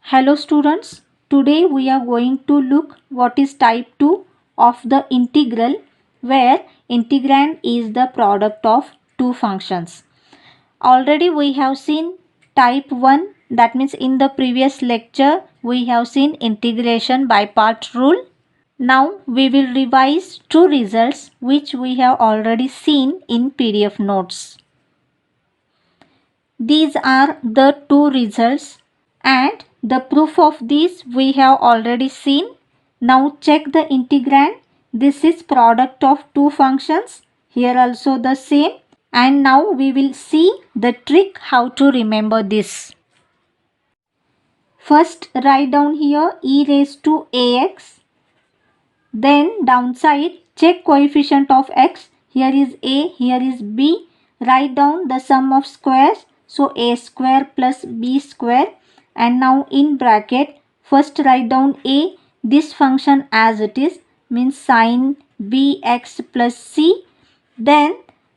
Hello students, today we are going to look what is type 2 of the integral where integrand is the product of two functions. Already we have seen type 1, that means in the previous lecture we have seen integration by part rule. Now we will revise two results which we have already seen in PDF notes. These are the two results and the proof of this we have already seen. Now check the integrand. This is product of two functions. Here also the same. And now we will see the trick how to remember this. First write down here e raised to ax. Then downside check coefficient of x. Here is a, here is b. Write down the sum of squares. So a square plus b square. And now in bracket first write down a. This function as it is means sin bx plus c. Then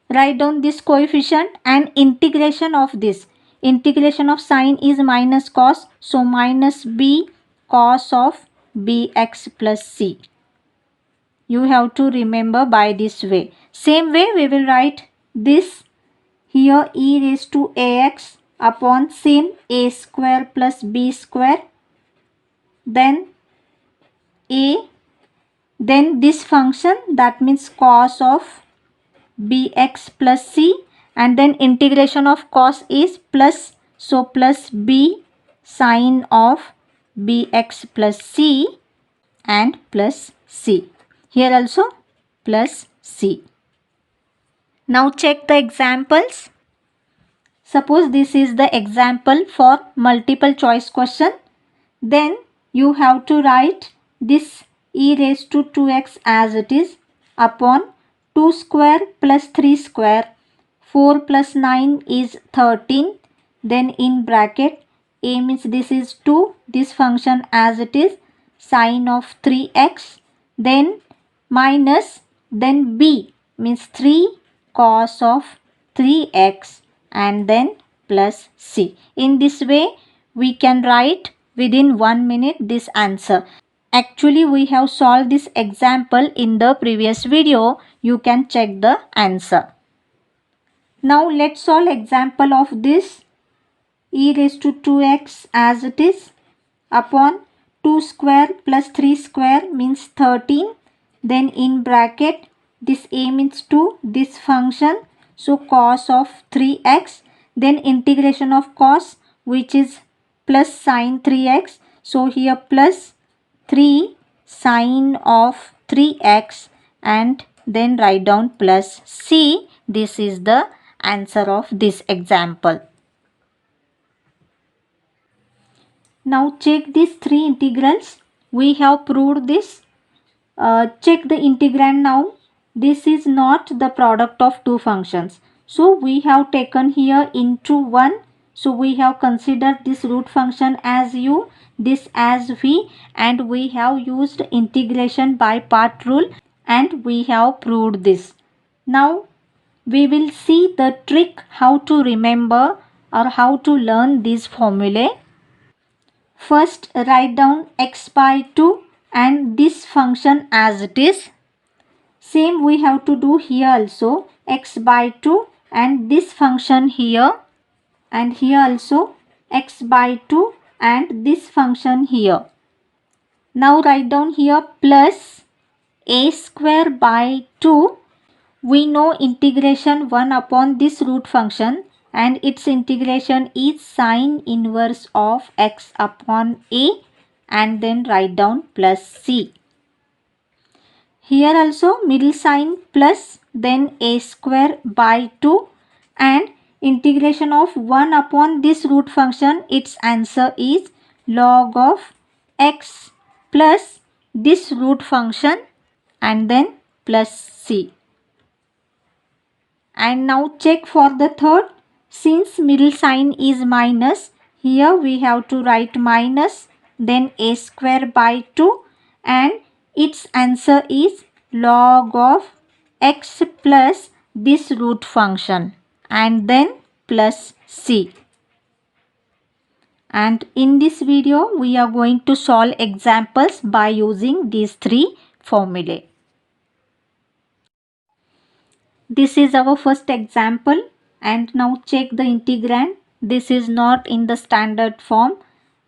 write down this coefficient and integration of this. Integration of sine is minus cos. So minus b cos of bx plus c. You have to remember by this way. Same way we will write this here e raised to ax upon same a square plus b square. Then a. Then this function that means cos of bx plus c. And then integration of cos is plus. So plus b sine of bx plus c and plus c. Here also plus c. Now check the examples. Suppose this is the example for multiple choice question. Then you have to write this e raised to 2x as it is upon 2 square plus 3 square. 4 plus 9 is 13. Then in bracket a means this is 2. This function as it is sine of 3x. Then minus, then b means 3 cos of 3x and then plus c. In this way we can write within 1 minute this answer. Actually we have solved this example in the previous video. You can check the answer. Now let's solve example of this e raised to 2x as it is upon 2 square plus 3 square means 13. Then in bracket this a means 2, this function, so cos of 3x. Then integration of cos which is plus sine 3x. So here plus 3 sine of 3x and then write down plus c. This is the answer of this example. Now check these three integrals. We have proved this. Check the integrand now. This is not the product of two functions. So we have taken here into 1. So we have considered this root function as u, this as v, and we have used integration by part rule and we have proved this. Now we will see the trick how to remember or how to learn these formulae. First write down x by 2 and this function as it is. Same we have to do here also, x by 2 and this function here, and here also x by 2 and this function here. Now write down here plus a square by 2. We know integration 1 upon this root function and its integration is sine inverse of x upon a, and then write down plus c. Here also middle sign plus then a square by 2 and integration of 1 upon this root function, its answer is log of x plus this root function and then plus c. And now check for the third. Since middle sign is minus, here we have to write minus then a square by 2 and its answer is log of x plus this root function and then plus c. And in this video we are going to solve examples by using these three formulae. This is our first example, and now check the integrand. This is not in the standard form,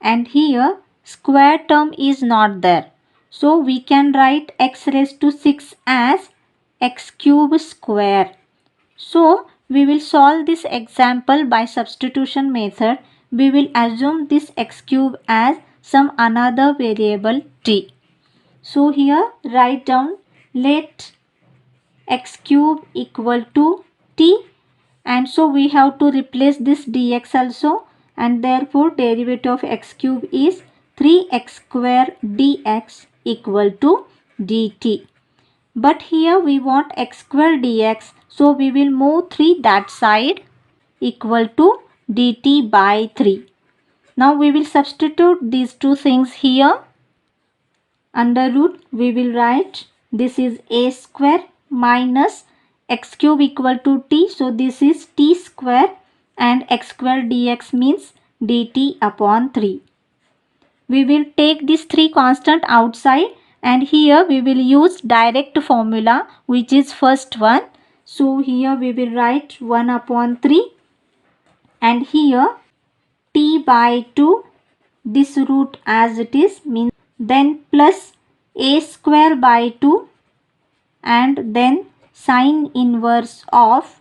and here square term is not there. So we can write x raised to 6 as x cube square. So we will solve this example by substitution method. We will assume this x cube as some another variable t. So here write down, let x cube equal to t, and so we have to replace this dx also, and therefore derivative of x cube is 3x square dx equal to dt. But here we want x square dx, so we will move 3 that side, equal to dt by 3. Now we will substitute these two things here. Under root we will write, this is a square minus x cube equal to t, so this is t square, and x square dx means dt upon 3. We will take these three constant outside, and here we will use direct formula, which is first one. So here we will write 1 upon 3, and here t by 2, this root as it is, means then plus a square by 2, and then sine inverse of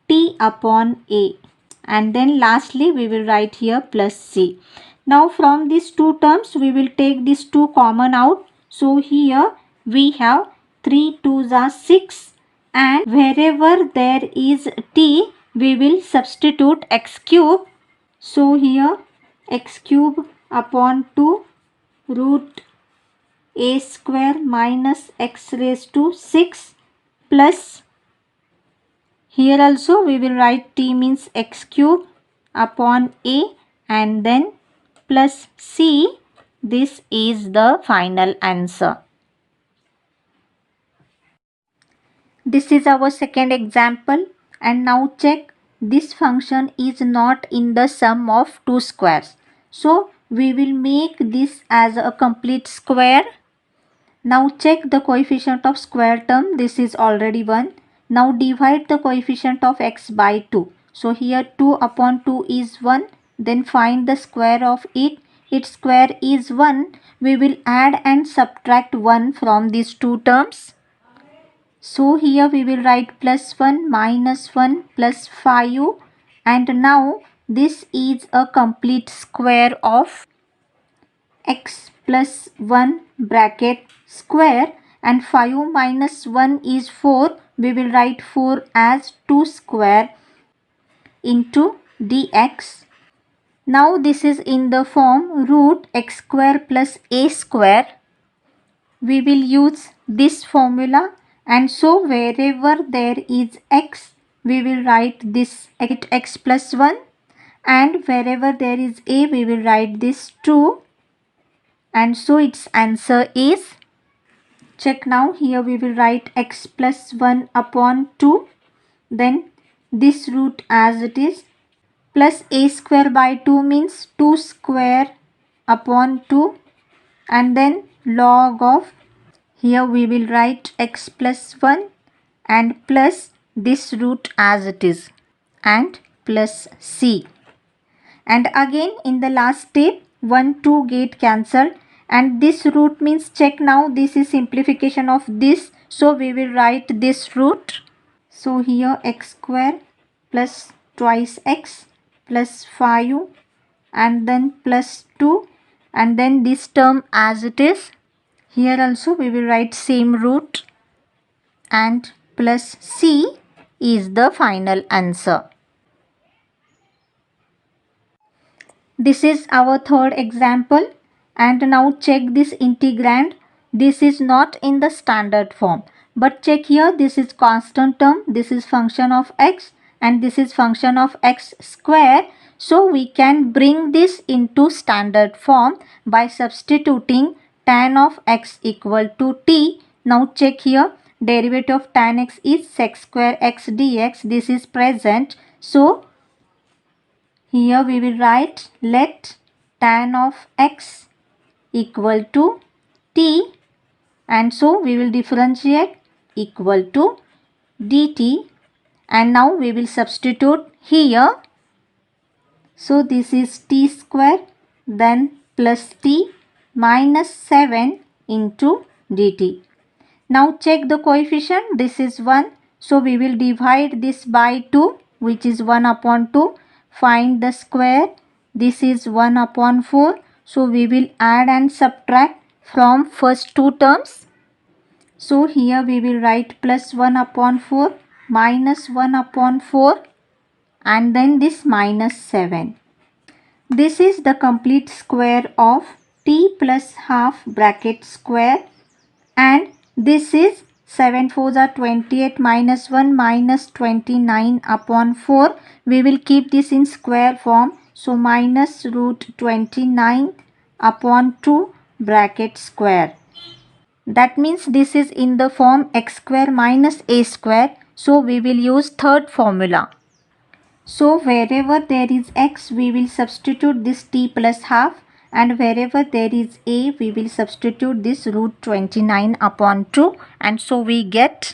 t upon a, and then lastly we will write here plus c. Now from these two terms we will take these two common out. So here we have 3 2s are 6, and wherever there is t we will substitute x cube. So here x cube upon 2 root a square minus x raised to 6 plus, here also we will write t means x cube upon a, and then plus c. This is the final answer. This is our second example, and now check, this function is not in the sum of two squares. So we will make this as a complete square. Now check the coefficient of square term, this is already 1. Now divide the coefficient of x by 2. So here 2 upon 2 is 1. Then find the square of it. Its square is 1. We will add and subtract 1 from these two terms. So here we will write plus 1 minus 1 plus 5. And now this is a complete square of x plus 1 bracket square, and 5 minus 1 is 4. We will write 4 as 2 square into dx. Now this is in the form root x square plus a square. We will use this formula, and so wherever there is x we will write this x plus 1, and wherever there is a we will write this 2. And so its answer is, check now, here we will write x plus 1 upon 2, then this root as it is, plus a square by 2 means 2 square upon 2, and then log of, here we will write x plus 1 and plus this root as it is, and plus c. And again in the last step 1 2 get cancelled, and this root means, check now, this is simplification of this, so we will write this root. So here x square plus twice x plus 5, and then plus 2, and then this term as it is. Here also we will write same root, and plus c is the final answer. This is our third example, and now check this integrand. This is not in the standard form, but check here, this is constant term, this is function of x, and this is function of x square. So we can bring this into standard form by substituting tan of x equal to t. Now check here, derivative of tan x is sec square x dx, this is present. So here we will write, let tan of x equal to t, and so we will differentiate equal to dt, and now we will substitute here. So this is t square then plus t minus 7 into dt. Now check the coefficient. This is 1. So we will divide this by 2, which is 1 upon 2. Find the square. This is 1 upon 4. So we will add and subtract from first two terms. So here we will write plus 1 upon 4 minus 1 upon 4 and then this minus 7. This is the complete square of t plus half bracket square, and this is 7 4s are 28 minus 1 minus 29 upon 4. We will keep this in square form. So minus root 29 upon 2 bracket square. That means this is in the form x square minus a square. So we will use third formula. So wherever there is x, we will substitute this t plus half, and wherever there is a, we will substitute this root 29 upon 2, and so we get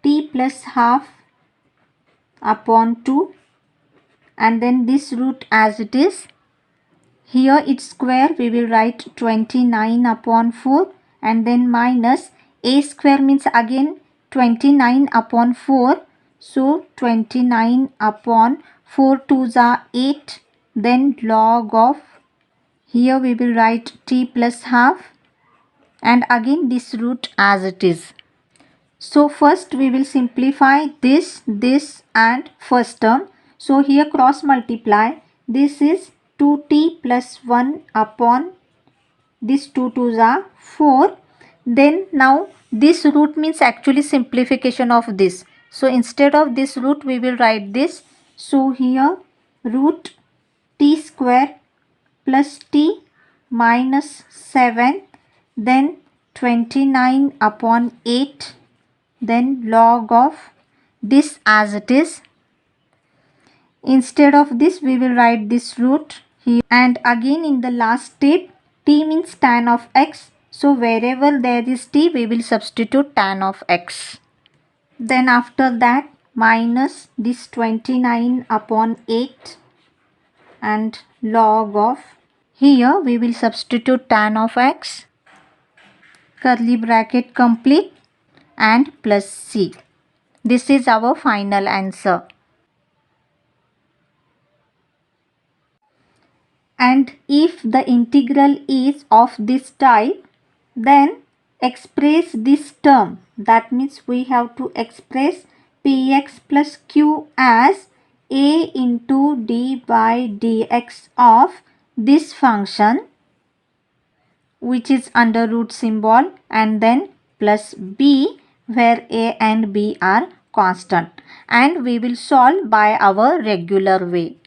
t plus half upon 2 and then this root as it is. Here its square we will write 29 upon 4 and then minus a square means again 29 upon 4. So 29 upon 4 2s are 8, then log of, here we will write t plus half and again this root as it is. So first we will simplify this and first term. So here cross multiply. This is 2t plus 1 upon this 2 2s are 4. Then now this root means actually simplification of this. So instead of this root we will write this. So here root t square plus t minus 7, then 29 upon 8, then log of this as it is. Instead of this we will write this root here, and again in the last step t means tan of x. So wherever there is t we will substitute tan of x. Then after that minus this 29 upon 8 and log of, here we will substitute tan of x, curly bracket complete, and plus c. This is our final answer. And if the integral is of this type, then express this term. That means we have to express px plus q as a into d by dx of this function, which is under root symbol, and then plus b where a and b are constant, and we will solve by our regular way.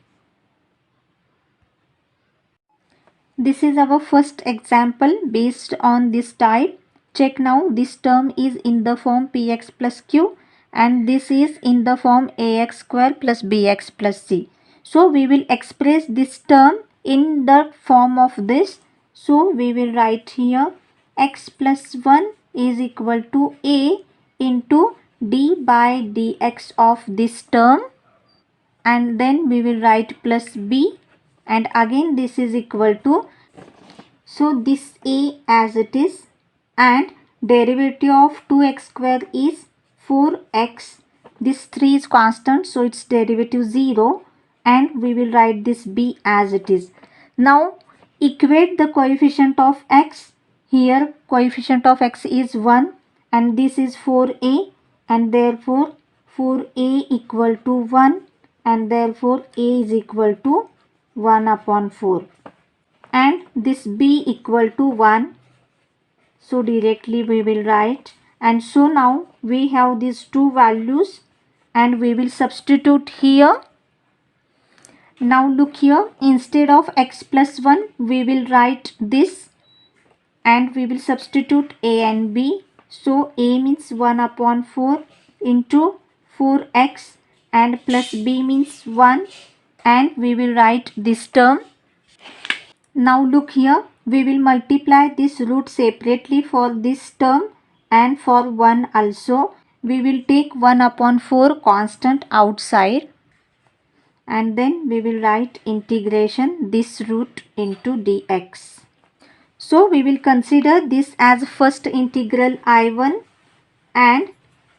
This is our first example based on this type. Check now, this term is in the form px plus q and this is in the form ax square plus bx plus c. So we will express this term in the form of this. So we will write here x plus 1 is equal to a into d by dx of this term, and then we will write plus b, and again this is equal to, so this a as it is, and derivative of 2x square is 4x. This 3 is constant, so its derivative 0, and we will write this b as it is. Now equate the coefficient of x. Here coefficient of x is 1 and this is 4a, and therefore 4a equal to 1, and therefore a is equal to 1 upon 4, and this b equal to 1. So directly we will write, and so now we have these two values and we will substitute here. Now look here, instead of x plus 1 we will write this and we will substitute a and b. So a means 1 upon 4 into 4x and plus b means 1, and we will write this term. Now look here, we will multiply this root separately for this term and for 1 also. We will take 1 upon 4 constant outside and then we will write integration this root into dx. So we will consider this as first integral I1 and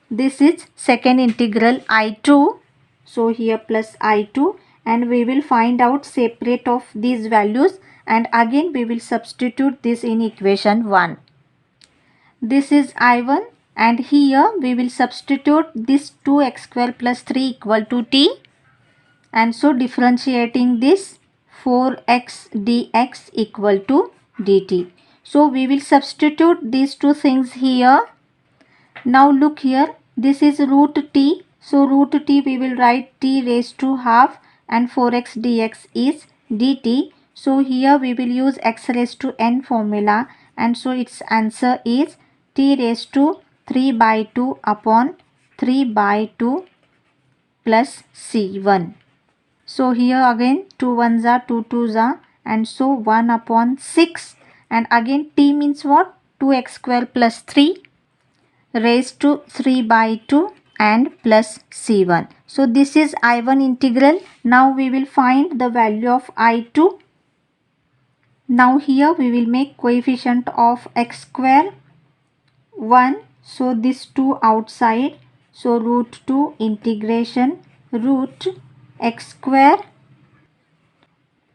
this is second integral I2. So here plus I2 and we will find out separate of these values and again we will substitute this in equation 1. This is I1 and here we will substitute this 2x square plus 3 equal to t and so differentiating this 4x dx equal to dt. So we will substitute these two things here. Now look here, this is root t. So root t we will write t raised to half and 4x dx is dt. So here we will use x raised to n formula and so its answer is t raised to 3 by 2 upon 3 by 2 plus c1. So here again 2 ones are 2 twos are and so 1 upon 6 and again t means what? 2x square plus 3 raised to 3 by 2 and plus c1. So this is I1 integral. Now we will find the value of I2. Now here we will make coefficient of x square 1. So this 2 outside. So root 2 integration root x square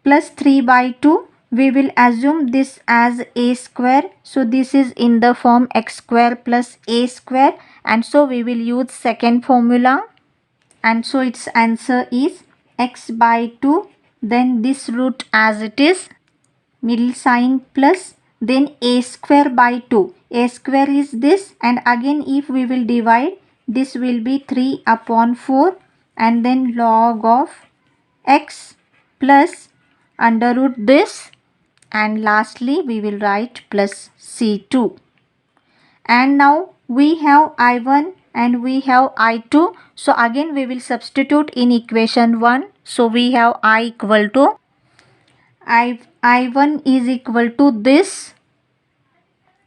plus 3 by 2. We will assume this as a square. So this is in the form x square plus a square and so we will use second formula and so its answer is x by 2 then this root as it is middle sign plus then a square by 2. A square is this and again if we will divide this will be 3 upon 4 and then log of x plus under root this and lastly we will write plus c2. And now we have I1 and we have I2. So again we will substitute in equation 1. So we have I equal to I1 is equal to this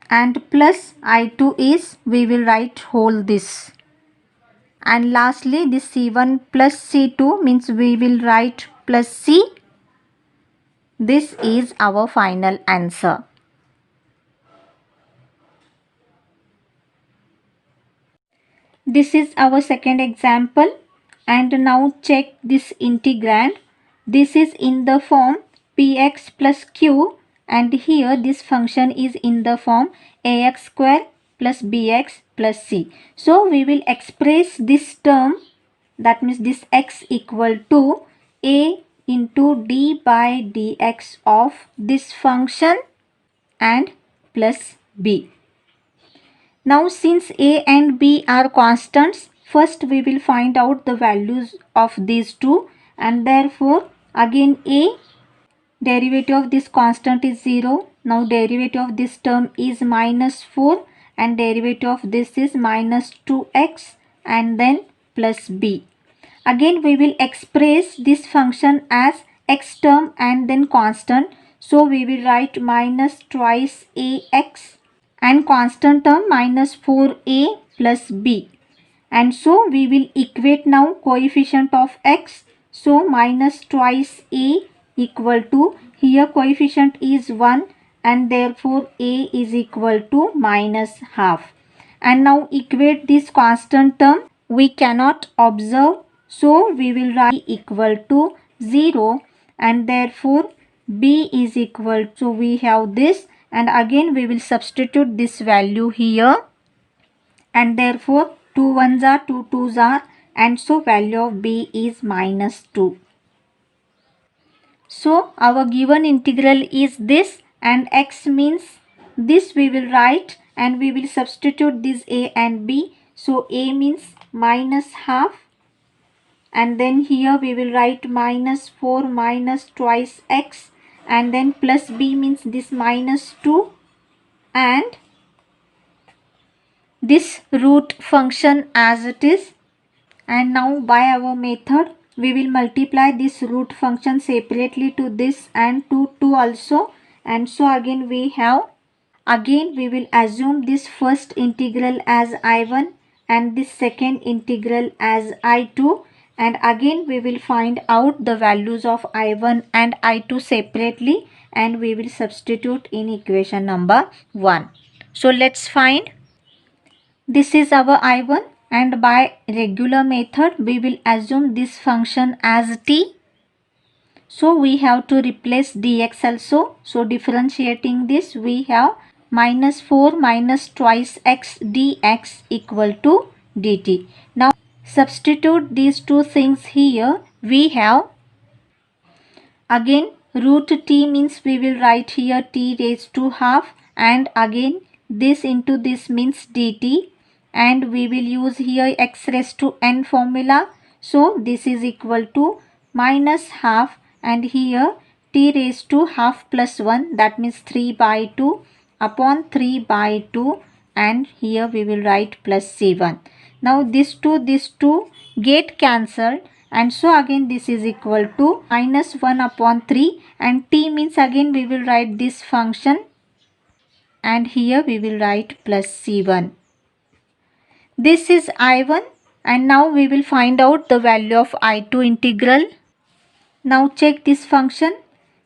and plus I2 is we will write whole this. And lastly this C1 plus C2 means we will write plus C. This is our final answer. This is our second example and now check this integrand. This is in the form px plus q and here this function is in the form ax square plus bx plus c. So we will express this term, that means this x equal to a into d by dx of this function and plus b. Now since a and b are constants, first we will find out the values of these two and therefore again a derivative of this constant is 0. Now derivative of this term is minus 4 and derivative of this is minus 2x and then plus b. Again we will express this function as x term and then constant. So we will write minus twice ax and constant term minus 4a plus b. And so we will equate now coefficient of x. So minus twice a equal to, here coefficient is 1 and therefore a is equal to minus half. And now equate this constant term. We cannot observe. So we will write equal to 0 and therefore b is equal to, so we have this and again we will substitute this value here and therefore 2 ones are 2 twos are and so value of b is minus 2. So our given integral is this and x means this we will write and we will substitute this a and b. So a means minus half and then here we will write minus 4 minus twice x and then plus b means this minus 2 and this root function as it is. And now by our method we will multiply this root function separately to this and to 2 also, and so again we have, again we will assume this first integral as I1 and this second integral as I2, and again we will find out the values of I1 and I2 separately, and we will substitute in equation number 1. So let's find. This is our I1, and by regular method we will assume this function as t. So we have to replace dx also. So differentiating this, we have minus 4 minus twice x dx equal to dt. Now substitute these two things here. We have, again root t means we will write here t raised to half, and again this into this means dt, and we will use here x raised to n formula. So this is equal to minus half, and here t raised to half plus 1, that means 3 by 2 upon 3 by 2, and here we will write plus c1. Now this 2 get cancelled, and so again this is equal to minus 1 upon 3, and t means again we will write this function, and here we will write plus c1. This is I1, and now we will find out the value of I2 integral. Now check this function.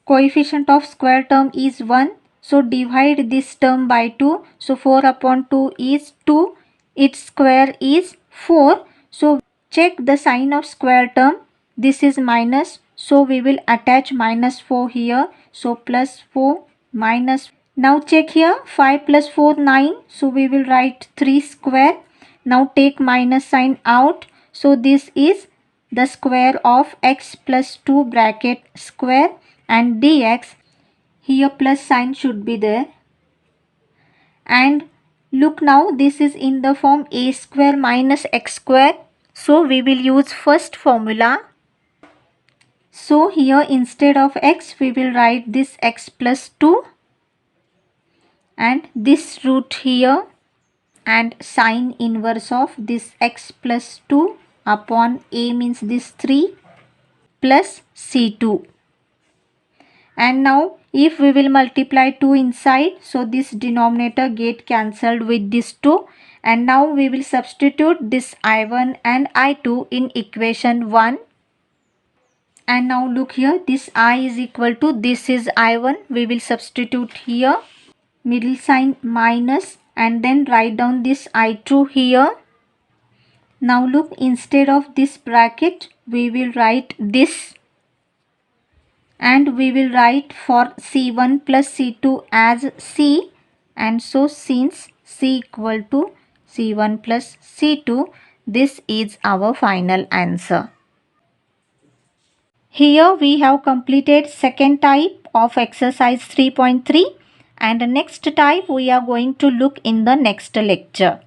Coefficient of square term is 1. So divide this term by 2. So 4 upon 2 is 2. Its square is 4. So check the sign of square term. This is minus. So we will attach minus 4 here. So plus 4 minus. Now check here. 5 plus 4 9. So we will write 3 square. Now take minus sign out. So this is the square of x plus 2 bracket square, and dx, here plus sign should be there. And look, now this is in the form a square minus x square. So we will use first formula. So here instead of x we will write this x plus 2 and this root here, and sine inverse of this x plus 2 upon a means this 3 plus c2. And now if we will multiply 2 inside, so this denominator get cancelled with this 2, and now we will substitute this I1 and I2 in equation 1. And now look here, this I is equal to, this is I1, we will substitute here, middle sign minus, and then write down this I2 here. Now look, instead of this bracket we will write this, and we will write for C1 plus C2 as C, and so since C equal to C1 plus C2, this is our final answer. Here we have completed second type of exercise 3.3, and the next type we are going to look in the next lecture.